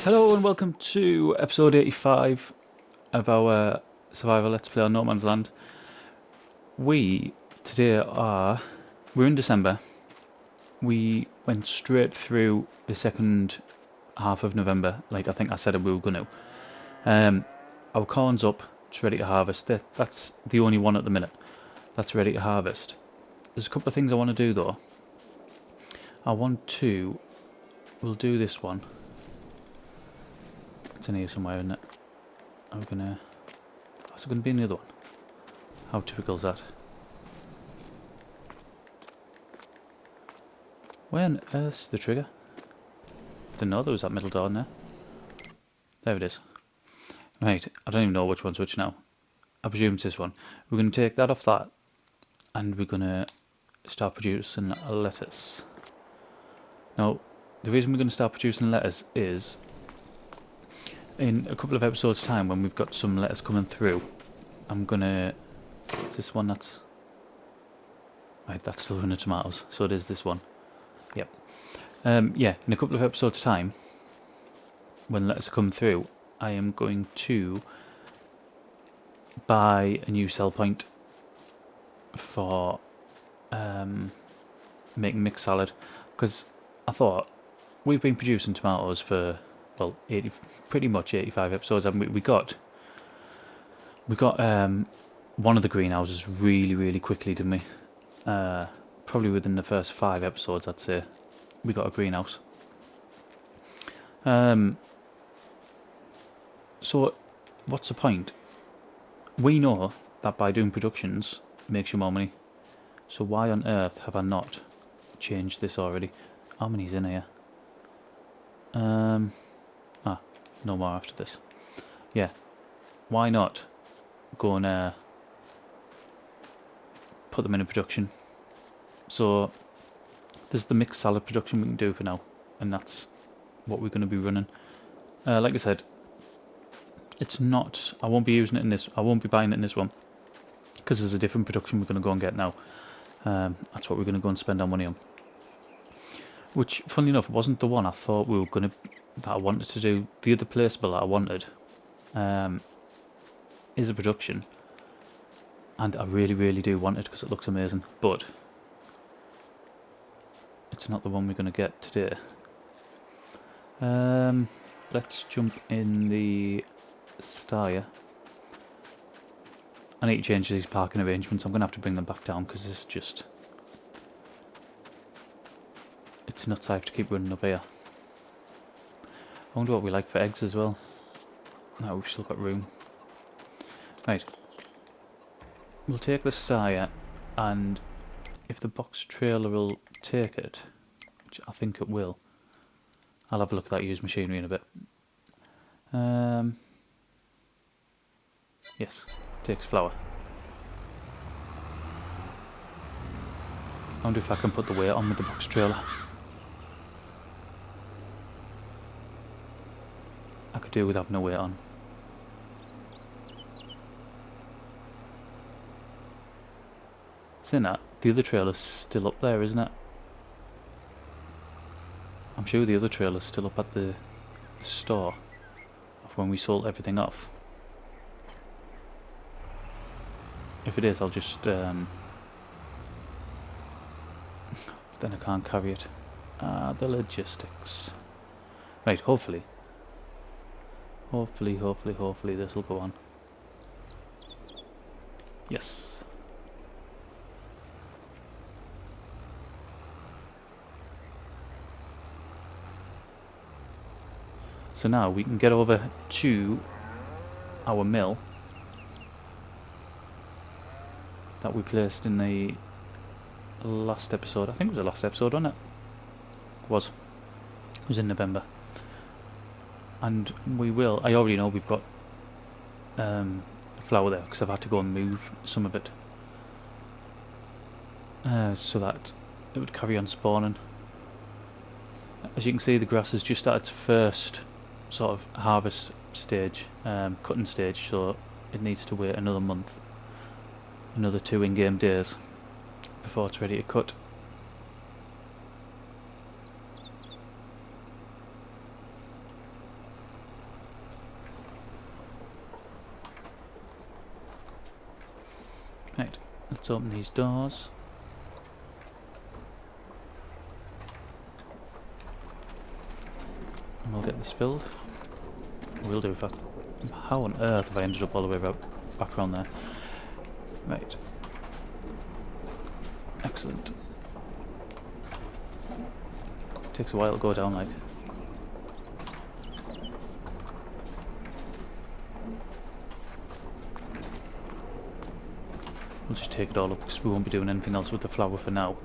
Hello and welcome to episode 85 of our survival let's play on No Man's Land. We're in December. We went straight through the second half of November, like I think I said we were going to. Our corn's up, it's ready to harvest. That's the only one at the minute that's ready to harvest. There's a couple of things I want to do though. We'll do this one. It's in here somewhere, isn't it? What's it gonna be in the other one? How typical is that? Where on earth's the trigger? Didn't know there was that middle door in there. There it is. Right, I don't even know which one's which now. I presume it's this one. We're going to take that off that, and we're going to start producing lettuce. Now, the reason we're going to start producing lettuce is, in a couple of episodes' time, when we've got some lettuce coming through, I'm going to... Is this one that's... Right, that's still running tomatoes, so it is this one. Yep. Yeah, in a couple of episodes' time, when lettuce come through, I am going to buy a new sell point for making mixed salad, because I thought we've been producing tomatoes for, well, pretty much 85 episodes, and we got one of the greenhouses really quickly, didn't we? Probably within the first 5 episodes, I'd say we got a greenhouse. So what's the point? We know that by doing productions makes you more money. So why on earth have I not changed this already? How many's in here? No more after this. Yeah. Why not go and put them in a production? So this is the mixed salad production we can do for now, and that's what we're going to be running. Like I said, it's not. I won't be using it in this. I won't be buying it in this one because there's a different production we're going to go and get now. That's what we're going to go and spend our money on. Which, funnily enough, wasn't the one I thought we were going to. That I wanted to do. The other placeable that I wanted is a production, and I really do want it because it looks amazing. But it's not the one we're going to get today. Let's jump in the Steyr. I need to change these parking arrangements. I'm going to have to bring them back down because it's just... It's nuts. I have to keep running up here. I wonder what we like for eggs as well. No, we've still got room. Right. We'll take the Steyr, and if the box trailer will take it, which I think it will, I'll have a look at that used machinery in a bit. Yes, takes flour. I wonder if I can put the weight on with the box trailer. I could do with having no weight on. Saying that, the other trailer's still up there, isn't it? I'm sure the other trailer's still up at the store of when we sold everything off. If it is, I'll just then I can't carry it. The logistics. Right, hopefully this will go on. Yes. So now we can get over to our mill that we placed in the last episode. I think it was the last episode, wasn't it? It was. It was in November. And we will. I already know we've got flour there because I've had to go and move some of it so that it would carry on spawning. As you can see, the grass is just at its first sort of harvest stage, cutting stage, so it needs to wait another month, another 2 in-game days before it's ready to cut. Let's open these doors. And we'll get this filled. We'll do that. How on earth have I ended up all the way back around there? Right. Excellent. Takes a while to go down, like. We'll just take it all up because we won't be doing anything else with the flower for now.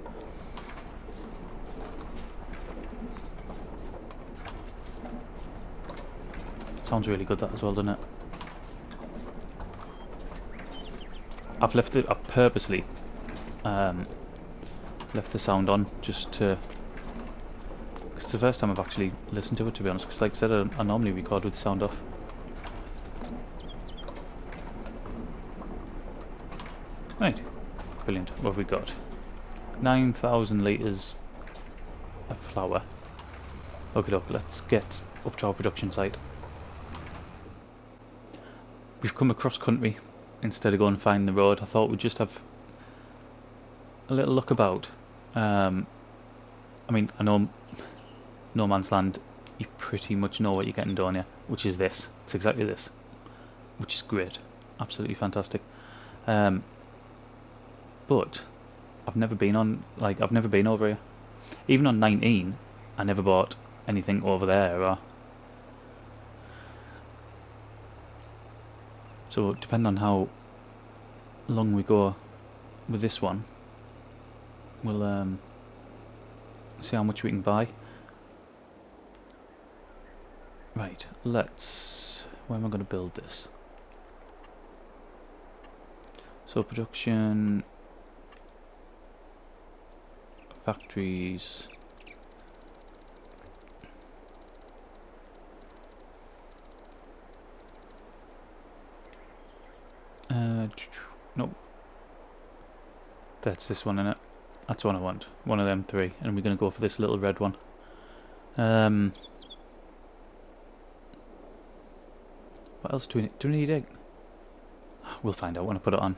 It sounds really good, that as well, doesn't it? I've purposely left the sound on just to... Because it's the first time I've actually listened to it, to be honest. Because like I said, I normally record with the sound off. Right. Brilliant. What have we got? 9,000 litres of flour. Okay, let's get up to our production site. We've come across country instead of going and finding the road. I thought we'd just have a little look about. I mean, I know No Man's Land, you pretty much know what you're getting, don't you? Which is this. It's exactly this. Which is great. Absolutely fantastic. But I've never been over here. Even on 19, I never bought anything over there. So depending on how long we go with this one, we'll see how much we can buy. Right, where am I going to build this? So production, factories, no, that's this one, innit? That's what I want, one of them three, and we're going to go for this little red one. What else do we need? Do we need egg? We'll find out when I put it on.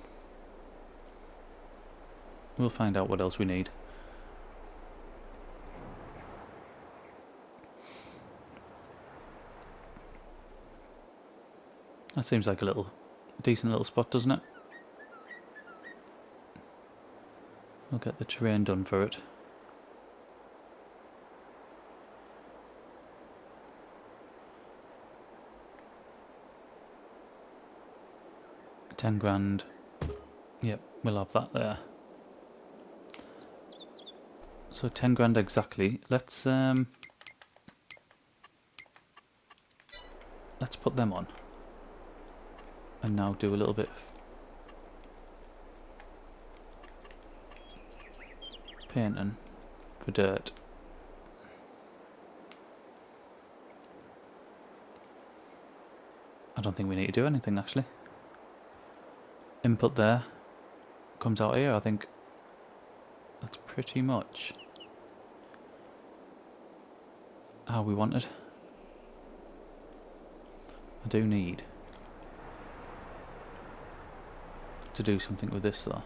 We'll find out what else we need. That seems like a decent little spot, doesn't it? We'll get the terrain done for it. £10,000. Yep, we'll have that there. So 10 grand exactly. Let's put them on. And now do a little bit of painting for dirt. I don't think we need to do anything actually. Input there, comes out here. I think that's pretty much how we want it. I do need to do something with this though.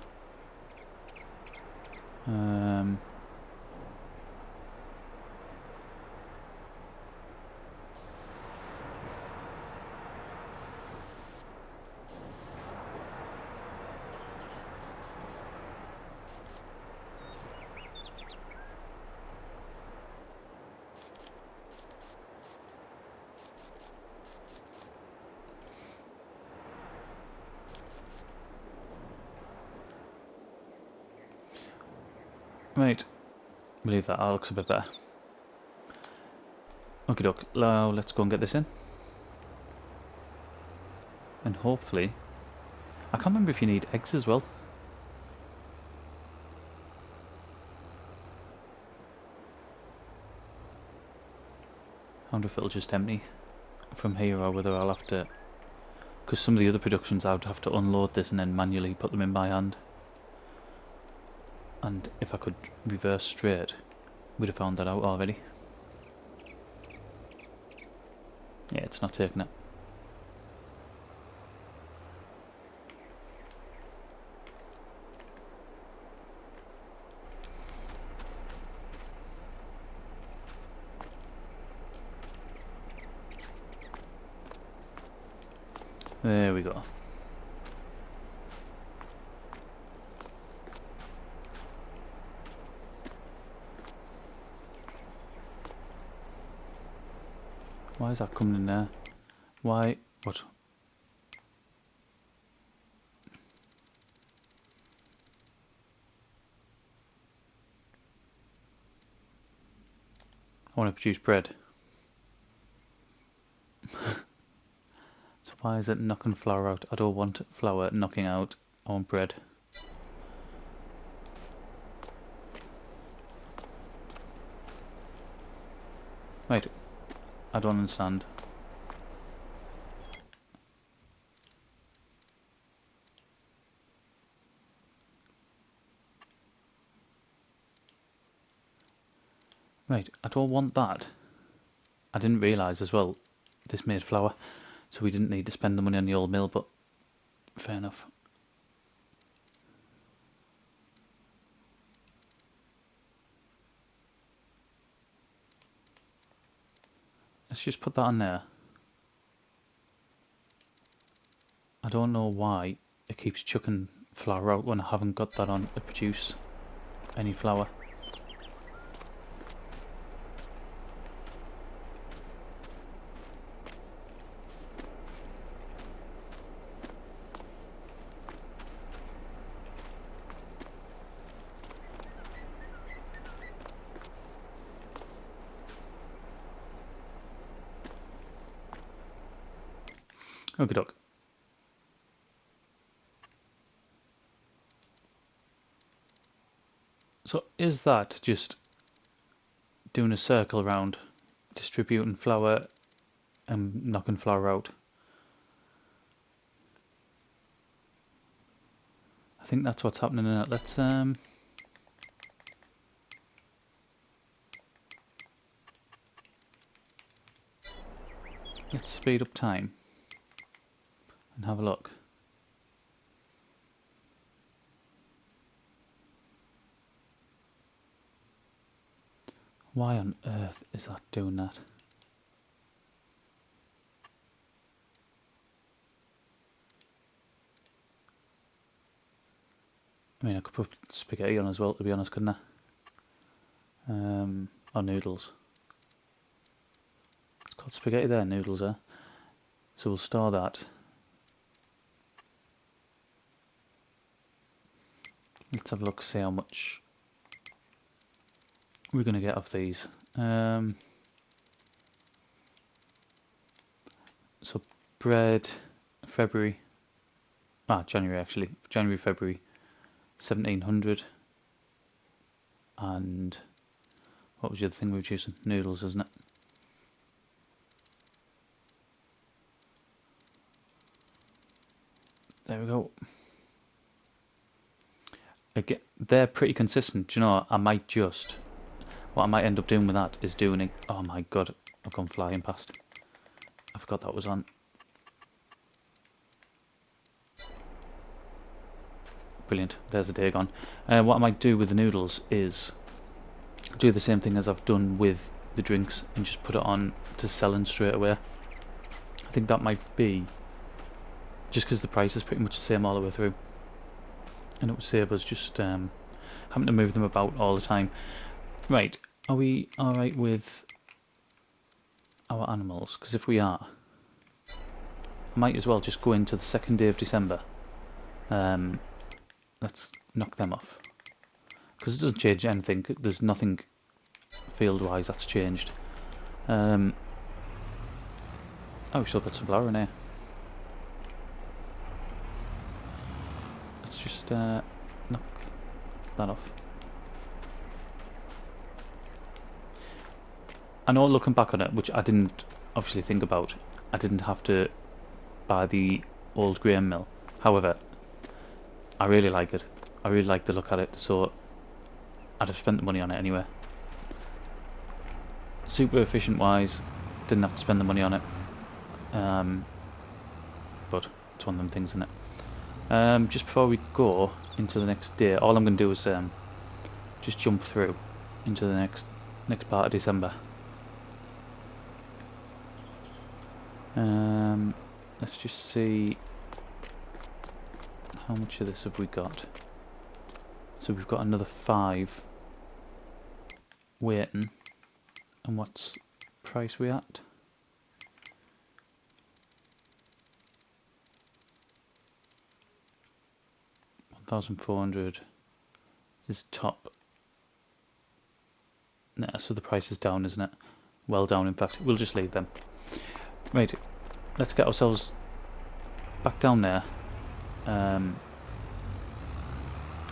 Right, believe that looks a bit better. Okie doke, now let's go and get this in. And hopefully, I can't remember if you need eggs as well. I wonder if it'll just empty from here or whether I'll have to... Because some of the other productions I would have to unload this and then manually put them in by hand. And if I could reverse straight, we'd have found that out already. Yeah, it's not taking it. There we go. Why is that coming in there? Why? What? I want to produce bread. So why is it knocking flour out? I don't want flour knocking out. I want bread. Right. I don't understand. Right, I don't want that. I didn't realise as well, this made flour, so we didn't need to spend the money on the old mill, but fair enough. Let's just put that on there. I don't know why it keeps chucking flour out when I haven't got that on to produce any flour. Okie doke. So is that just doing a circle around, distributing flour and knocking flour out? I think that's what's happening in it. Let's speed up time and have a look. Why on earth is that doing that? I mean, I could put spaghetti on as well, to be honest, couldn't I? Or noodles. It's called spaghetti there, noodles there. So we'll store that. Let's have a look, see how much we're going to get off these. So bread, January actually. January, February, 1700. And what was the other thing we were using? Noodles, isn't it? There we go. Again, they're pretty consistent. Do you know, what I might end up doing with that is doing it. Oh my god, I've gone flying past. I forgot that was on. Brilliant, there's the day gone. What I might do with the noodles is do the same thing as I've done with the drinks and just put it on to selling straight away. I think that might be just because the price is pretty much the same all the way through, and it would save us just having to move them about all the time. Right, are we alright with our animals? Because if we are, I might as well just go into the second day of December. Let's knock them off, because it doesn't change anything. There's nothing field wise that's changed. Oh, we still got some flour in here. Let's just knock that off. I know, looking back on it, which I didn't obviously think about, I didn't have to buy the old grain mill. However, I really like it. I really like the look at it, so I'd have spent the money on it anyway. Super efficient wise, didn't have to spend the money on it. But it's one of them things, isn't it? Just before we go into the next day, all I'm going to do is just jump through into the next part of December. let's just see how much of this have we got. So we've got another 5 waiting. And what's price we at? $1,400 is top. Nah, so the price is down, isn't it? Well down, in fact. We'll just leave them. Right, let's get ourselves back down there.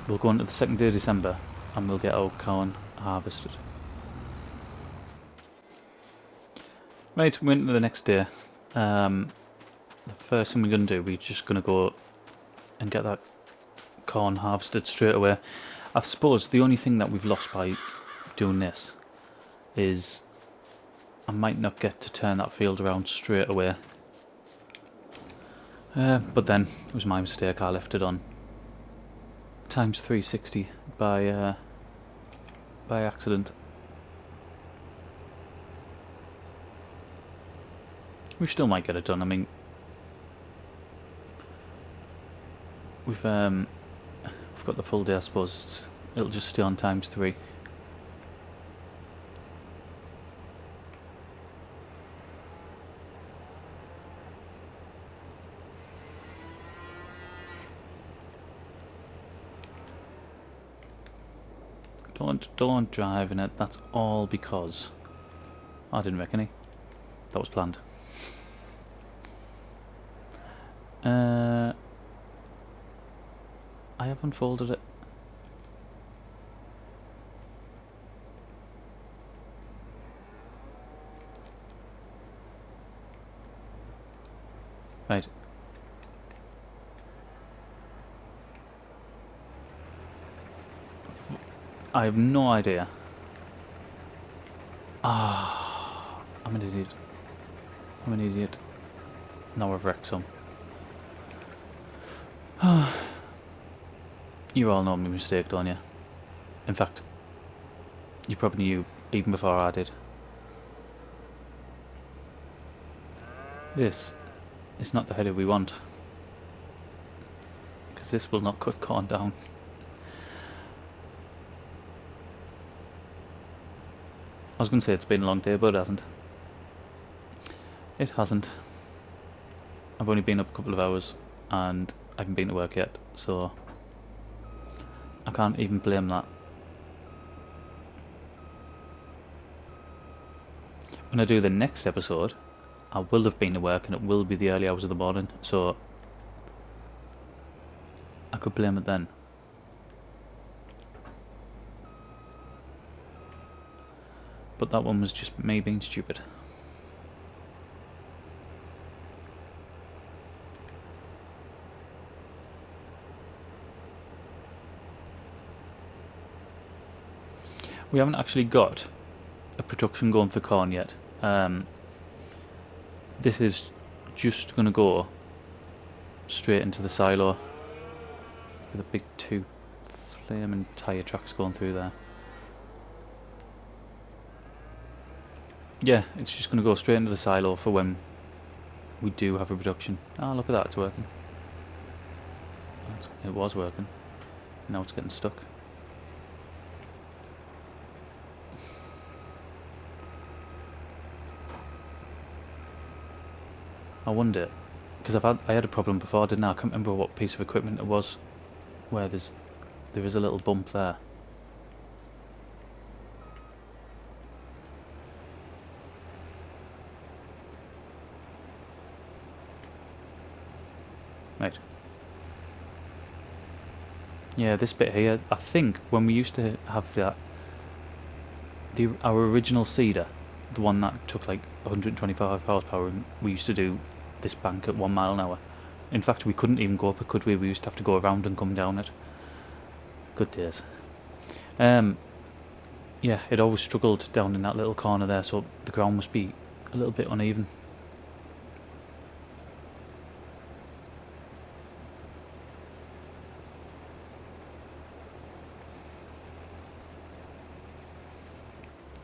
We'll go on to the 2nd day of December and we'll get our corn harvested. Right, we're into the next day. The first thing we're going to do, we're just going to go and get that corn harvested straight away. I suppose the only thing that we've lost by doing this is I might not get to turn that field around straight away. But then it was my mistake, I left it on times 360 by accident. We still might get it done. I mean, we've got the full day, I suppose. It'll just stay on times 3. Don't drive in it. That's all because I didn't wreck any. That was planned. I have unfolded it. Right. I have no idea. Ah, I'm an idiot. I'm an idiot. Now I've wrecked some. You all know my mistake, don't you? In fact, you probably knew even before I did. This is not the header we want, because this will not cut corn down. I was going to say it's been a long day, but it hasn't. It hasn't. I've only been up a couple of hours and I haven't been to work yet, so I can't even blame that. When I do the next episode, I will have been to work and it will be the early hours of the morning, so I could blame it then. But that one was just me being stupid. We haven't actually got a production going for corn yet. This is just going to go straight into the silo with a big 2 flaming tyre tracks going through there. Yeah, it's just going to go straight into the silo for when we do have a production. Ah, look at that, it's working. It was working. Now it's getting stuck. I wonder, because I had a problem before, didn't I? I can't remember what piece of equipment it was, where there is a little bump there. Right. Yeah, this bit here, I think when we used to have our original seeder, the one that took like 125 horsepower, and we used to do this bank at 1 mile an hour. In fact, we couldn't even go up it, could we? We used to have to go around and come down it. Good days. Yeah, it always struggled down in that little corner there, so the ground must be a little bit uneven.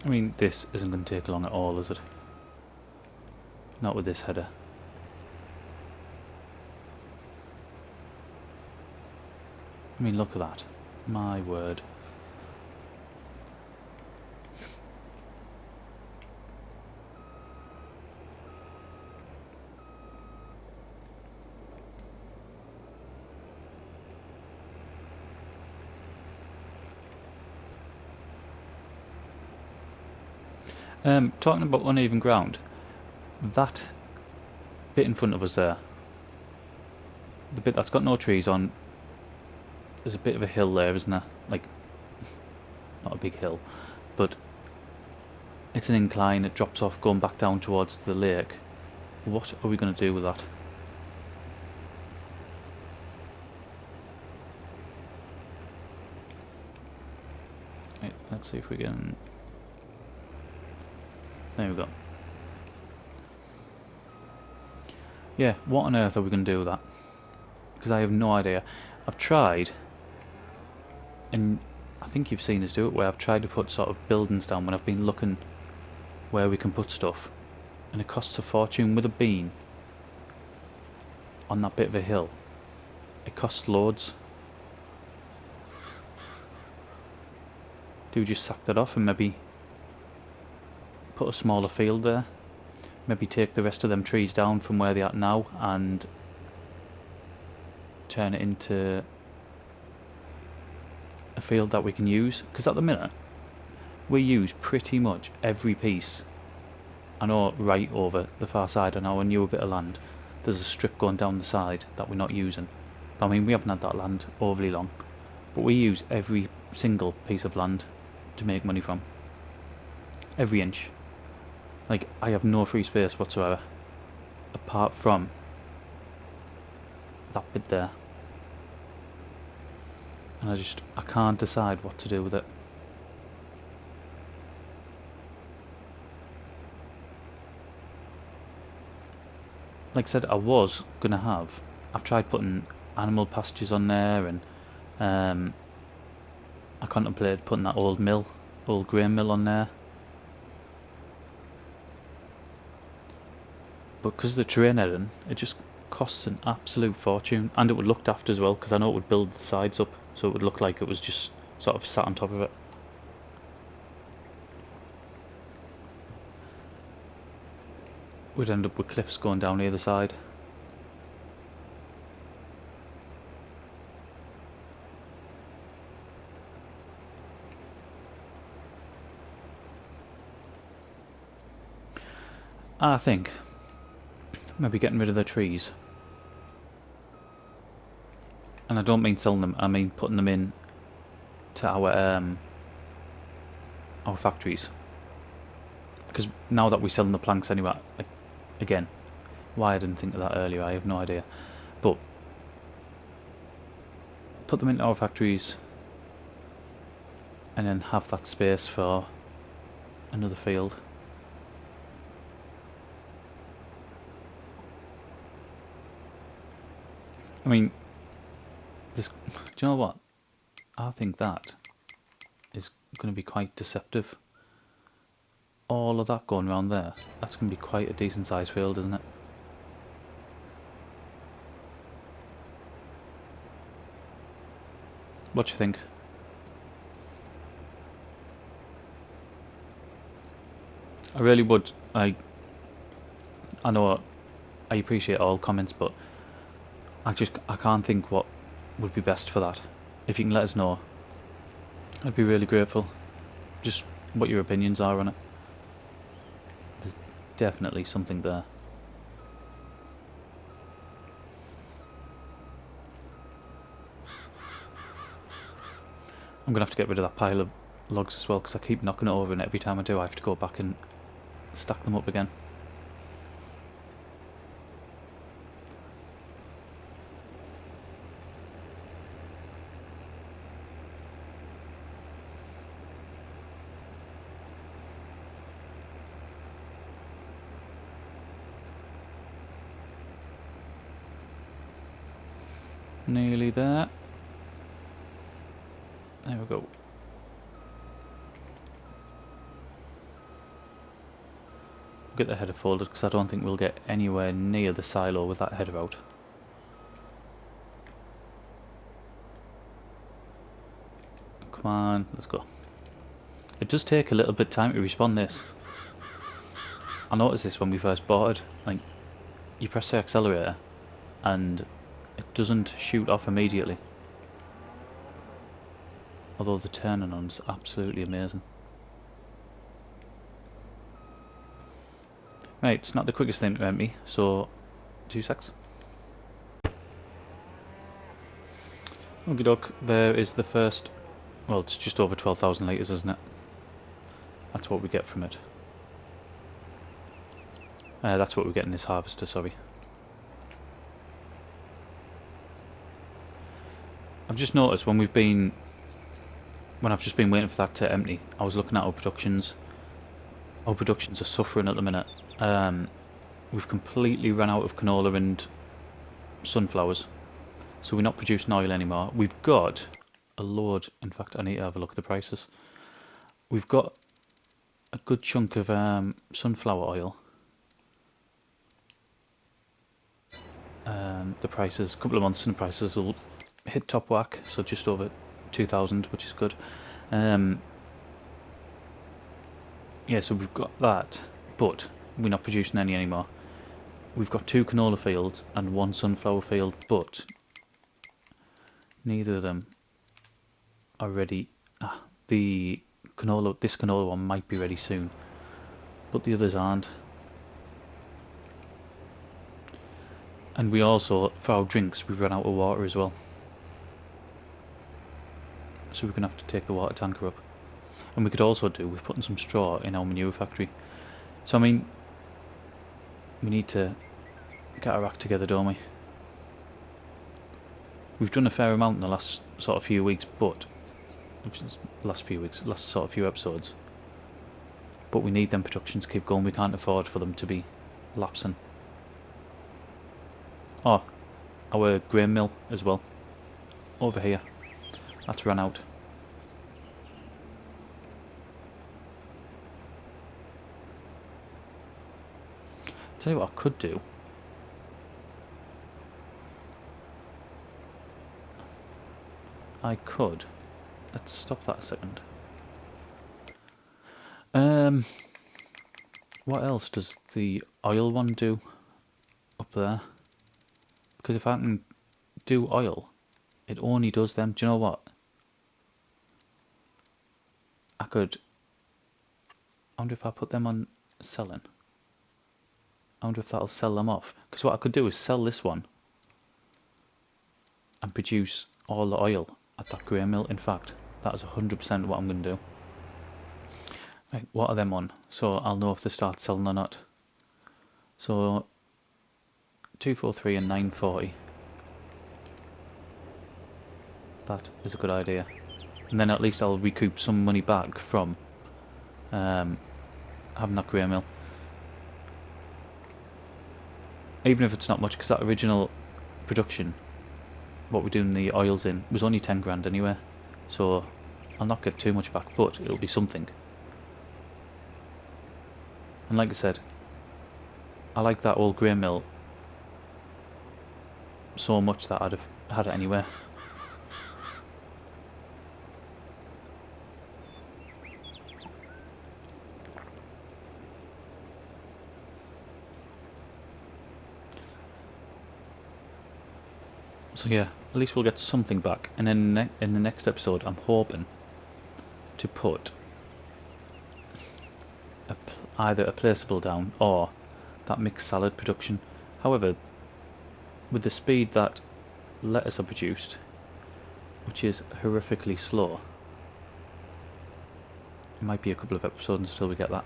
I mean, this isn't going to take long at all, is it? Not with this header. I mean, look at that. My word. Talking about uneven ground, that bit in front of us there, the bit that's got no trees on, there's a bit of a hill there, isn't there? Like, not a big hill, but it's an incline, it drops off going back down towards the lake. What are we going to do with that? Right, let's see if we can... There we go. Yeah, what on earth are we going to do with that? Because I have no idea. I've tried, and I think you've seen us do it, where I've tried to put sort of buildings down when I've been looking where we can put stuff, and it costs a fortune with a beam on that bit of a hill. It costs loads. Do we just sack that off and maybe put a smaller field there? Maybe take the rest of them trees down from where they're at now and turn it into a field that we can use? Because at the minute we use pretty much every piece. I know right over the far side on our newer bit of land there's a strip going down the side that we're not using. I mean, we haven't had that land overly long, but we use every single piece of land to make money from. Every inch. Like, I have no free space whatsoever apart from that bit there, and I can't decide what to do with it. Like I said, I've tried putting animal pastures on there, and I contemplated putting that old grain mill on there, but because of the terrain editing, it just costs an absolute fortune, and it would look daft as well, because I know it would build the sides up so it would look like it was just sort of sat on top of it. We'd end up with cliffs going down either side. I think maybe getting rid of the trees, and I don't mean selling them, I mean putting them in to our factories, because now that we're selling the planks anyway, again, why I didn't think of that earlier I have no idea, but put them into our factories and then have that space for another field. I mean, do you know what? I think that is going to be quite deceptive. All of that going around there, that's going to be quite a decent sized field, isn't it? What do you think? I really would. I know I appreciate all comments, but I can't think what would be best for that. If you can let us know, I'd be really grateful. Just what your opinions are on it. There's definitely something there. I'm gonna have to get rid of that pile of logs as well, because I keep knocking it over, and every time I do I have to go back and stack them up again. Nearly there. There we go. Get the header folded, because I don't think we'll get anywhere near the silo with that header out. Come on, let's go. It does take a little bit of time to respawn this. I noticed this when we first bought it. Like, you press the accelerator and it doesn't shoot off immediately. Although the turning on is absolutely amazing. Right, it's not the quickest thing to empty, so 2 secs. Okie doke, there is the first, well, it's just over 12,000 litres, isn't it? That's what we get from it. That's what we get in this harvester, sorry. I've just noticed when I've just been waiting for that to empty, I was looking at our productions. Our productions are suffering at the minute. We've completely run out of canola and sunflowers, so we're not producing oil anymore. We've got a load, in fact I need to have a look at the prices. We've got a good chunk of sunflower oil. The prices, a couple of months and the prices will hit top whack, so just over 2,000, which is good. Yeah, so we've got that, but we're not producing any anymore. We've got 2 canola fields and 1 sunflower field, but neither of them are ready. This canola one might be ready soon, but the others aren't. And we also, for our drinks, we've run out of water as well. So we're going to have to take the water tanker up. And we could also do with putting some straw in our manure factory. So I mean, we need to get our act together, don't we? We've done a fair amount in the last sort of few weeks, but last sort of few episodes. But we need them productions to keep going. We can't afford for them to be lapsing. Oh, our grain mill as well. Over here. That's run out. Tell you what I could do. Let's stop that a second. What else does the oil one do up there? Because if I can do oil, it only does them. Do you know what? I wonder if I put them on selling. I wonder if that'll sell them off. Because what I could do is sell this one and produce all the oil at that grain mill. In fact, that is 100% what I'm going to do. Right, what are them on? So I'll know if they start selling or not. So 243 and 940. That is a good idea. And then at least I'll recoup some money back from having that grain mill. Even if it's not much, because that original production, what we're doing the oils in, was only 10 grand anyway. So I'll not get too much back, but it'll be something. And like I said, I like that old grain mill so much that I'd have had it anywhere. So yeah, at least we'll get something back. And then in the next episode, I'm hoping to put either a placeable down or that mixed salad production. However, with the speed that lettuce are produced, which is horrifically slow, it might be a couple of episodes until we get that.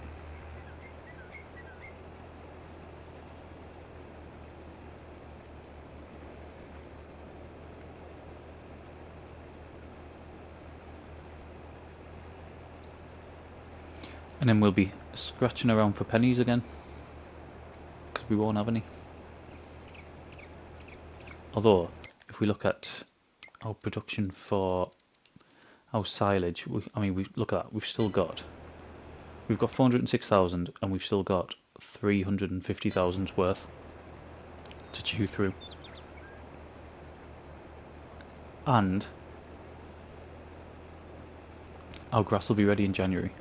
And then we'll be scratching around for pennies again, because we won't have any. Although, if we look at our production for our silage, we look at that, we've got 406,000 and we've still got 350,000 worth to chew through. And our grass will be ready in January.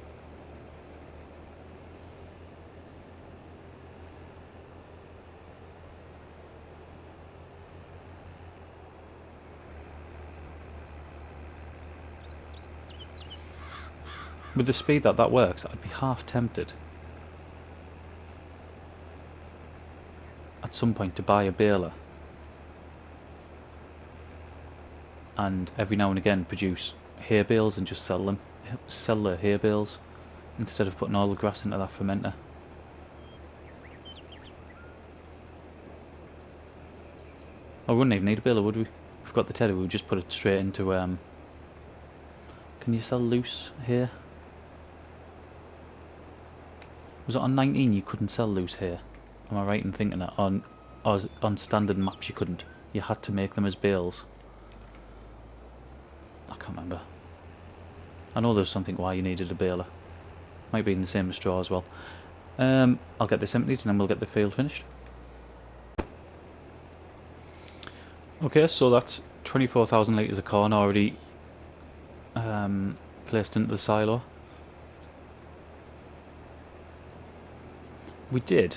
With the speed that that works, I'd be half tempted at some point to buy a baler and every now and again produce hay bales and just sell them. Sell the hay bales instead of putting all the grass into that fermenter. I wouldn't even need a baler, would we? We've got the teddy, we would just put it straight into can you sell loose here? Was it on 19 you couldn't sell loose here? Am I right in thinking that? On standard maps you couldn't. You had to make them as bales. I can't remember. I know there's something why you needed a baler. Might be in the same as straw as well. I'll get this emptied and then we'll get the field finished. Okay, so that's 24,000 litres of corn already placed into the silo. We did,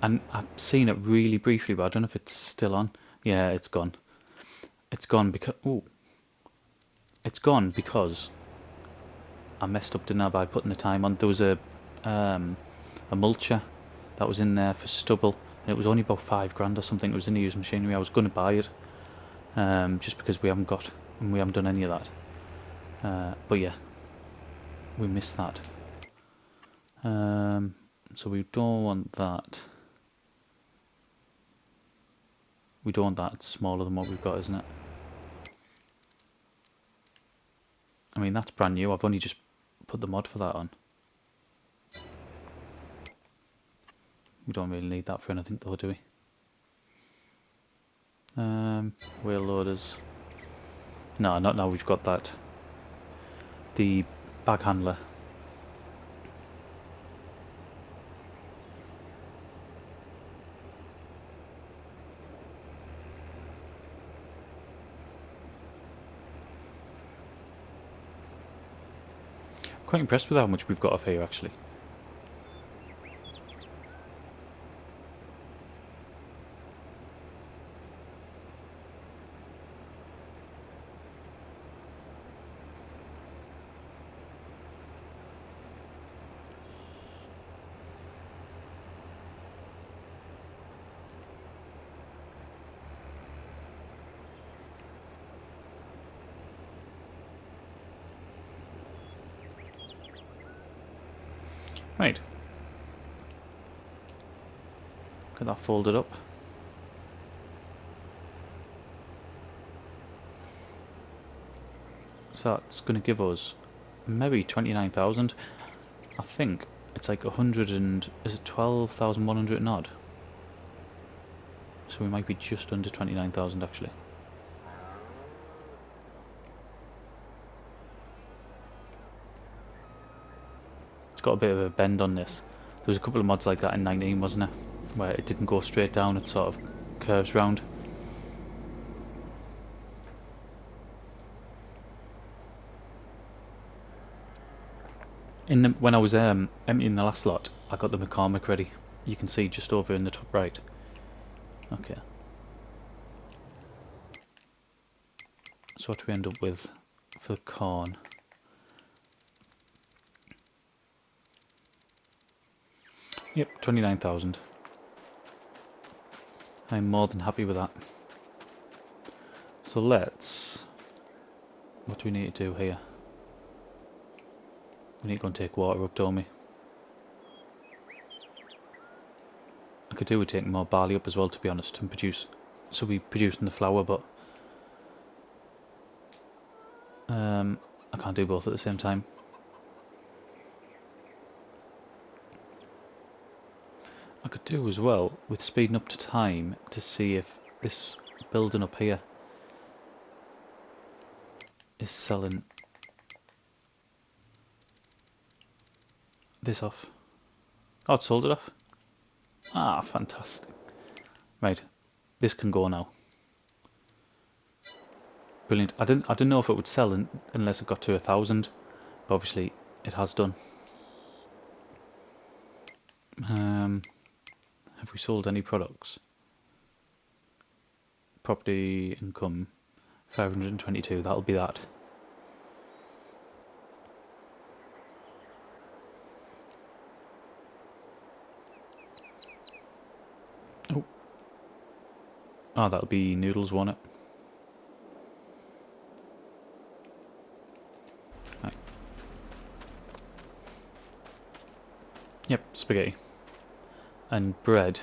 and I've seen it really briefly, but I don't know if it's still on. Yeah, it's gone. It's gone because it's gone because I messed up, didn't I, by putting the time on. There was a mulcher that was in there for stubble, and it was only about £5 or something. It was in the used machinery. I was going to buy it, just because we haven't done any of that. But yeah, we missed that. So we don't want that. We don't want that. It's smaller than what we've got, isn't it? I mean, that's brand new. I've only just put the mod for that on. We don't really need that for anything though, do we? Wheel loaders. No, not now we've got that. The bag handler. Quite impressed with how much we've got off here actually. Right. Get that folded up. So that's going to give us maybe 29,000. I think it's like 100 and... is it 12,100 and odd? So we might be just under 29,000 actually. It's got a bit of a bend on this. There was a couple of mods like that in 19, wasn't there? Where it didn't go straight down, it sort of curves round. When I was emptying the last lot, I got the McCormick ready. You can see just over in the top right. Okay. So what do we end up with for the corn? Yep, 29,000. I'm more than happy with that. So let's... what do we need to do here? We need to go and take water up, don't we? I could do with taking more barley up as well, to be honest, and produce... so we producing the flour, but... I can't do both at the same time. I could do as well with speeding up to time to see if this building up here is selling this off. Oh, it sold it off. Ah, fantastic. Right, this can go now. Brilliant. I didn't know if it would sell unless it got to 1,000. But obviously it has done. Have we sold any products? Property income 522, that'll be that. Oh, that'll be noodles, won't it? Right. Yep, spaghetti. And bread.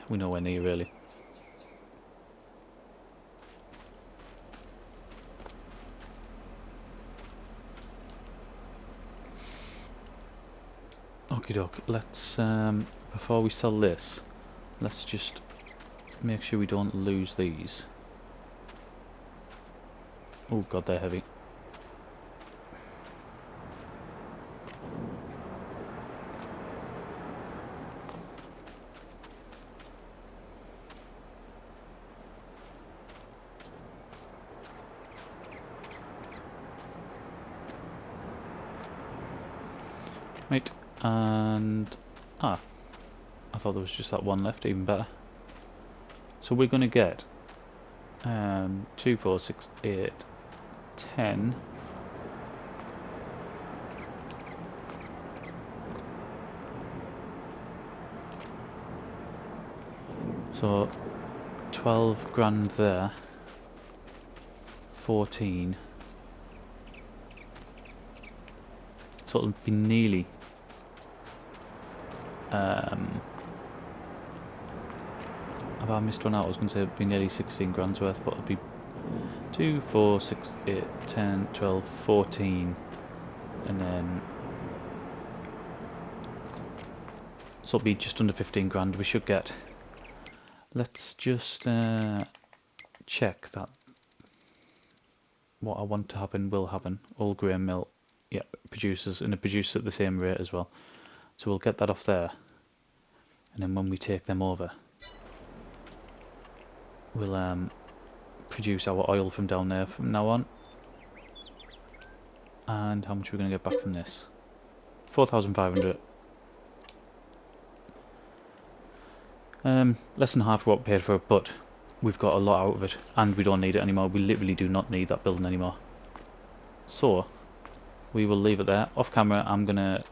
We're nowhere near, really. Okie doke, let's, before we sell this, let's just make sure we don't lose these. Oh god, they're heavy. Right, and... I thought there was just that one left, even better. So we're going to get 2, 4, 6, 8, 10. So 12 grand there. 14. So it'll be nearly have I missed one out? I was going to say it'd be nearly 16 grand's worth, but it'll be 2, 4, 6, 8, 10, 12, 14, and then so it'll be just under 15 grand we should get. Let's just check that what I want to happen will happen. All grain mill, yep, produces, and it produces at the same rate as well. So we'll get that off there, and then when we take them over, we'll produce our oil from down there from now on. And how much are we going to get back from this? 4,500. Less than half what we paid for it, but we've got a lot out of it, and we don't need it anymore. We literally do not need that building anymore. So we will leave it there. Off camera, I'm going to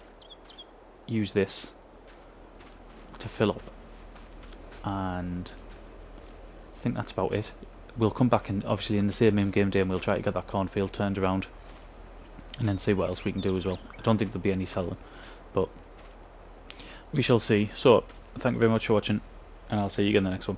use this to fill up, and I think that's about it. We'll come back in, obviously, in the same in-game day, and we'll try to get that cornfield turned around, and then see what else we can do as well. I don't think there'll be any selling, but we shall see. So thank you very much for watching, and I'll see you again in the next one.